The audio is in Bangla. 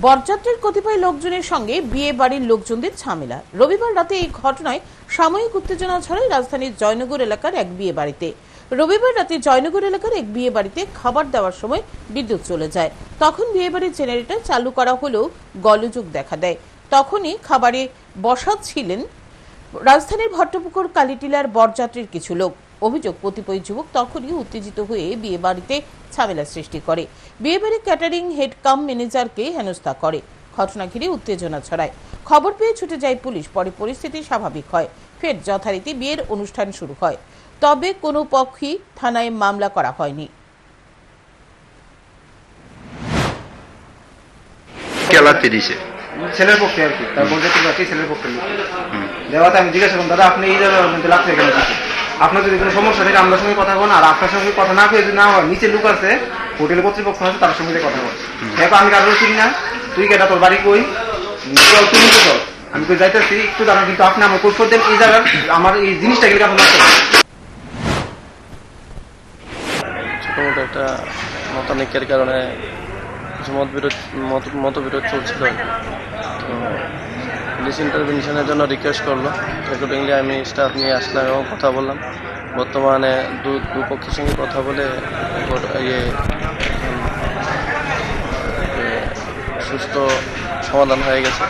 বরযাত্রীর কতিপয় লোকজনের সঙ্গে বিয়ে বাড়ির লোকজনদের ঝামেলা। রবিবার রাতে এই ঘটনায় সাময়িক উত্তেজনা ছড়ায় রাজধানীর জয়নগর এলাকার এক বিয়ে বাড়িতে। রবিবার রাতে জয়নগর এলাকার এক বিয়ে বাড়িতে খাবার দেওয়ার সময় বিদ্যুৎ চলে যায়। তখন বিয়ে বাড়ির জেনারেটর চালু করা হলেও গোলযোগ দেখা দেয়। তখনই খাবারে বসাচ্ছিলেন রাজধানীর ভট্টপুকুর কালীটিলার বরযাত্রীর কিছু লোক। অভিযোগ, কতিপয় যুবক তখনই উত্তেজিত হয়ে বিয়ে বাড়িতে ঝামেলা সৃষ্টি করে। বিয়ে বাড়ির ক্যাটারিং হেড কাম ম্যানেজারকে হেনস্থা করে। ঘটনা ঘিরে উত্তেজনা ছড়ায়। খবর পেয়ে ছুটে যায় পুলিশ। পরে পরিস্থিতি স্বাভাবিক হয়। ফের যথারীতি বিয়ের অনুষ্ঠান শুরু হয়। তবে কোনো পক্ষই থানায় মামলা করা হয়নি। ছেলের পক্ষে আর কি, তার বরযাত্রী বাকি ছেলের পক্ষে দেওয়াতে আমি জিজ্ঞাসা করলাম, দাদা আপনি এই জায়গায় লাগছে কেন? আপনার যদি কোনো সমস্যা নেই আমার সঙ্গে কথা বলেন, আর আপনার সঙ্গে কথা না পেয়ে যদি না হয়, নিচে লোক আছে, হোটেল কর্তৃপক্ষ আছে, তার সঙ্গে কথা বল। দেখো আমি কারো চিনি না, তুই কেটা, তোর বাড়ি কই, তুই নিতে চল, আমি কই যাইতেছি, একটু দাঁড়ান, কিন্তু আপনি আমার কোর্ট দেন এই জায়গার আমার এই জিনিসটা গেলে আপনার ছোটমোটো একটা মতানৈক্যের কারণে কিছু মতবিরোধ চলছিল। তো পুলিশ ইন্টারভেনশনের জন্য রিকোয়েস্ট করলো। অ্যাকর্ডিংলি আমি স্টাফ নিয়ে আসলাম এবং কথা বললাম। বর্তমানে দুপক্ষের সঙ্গে কথা বলে সুস্থ সমাধান হয়ে গেছে।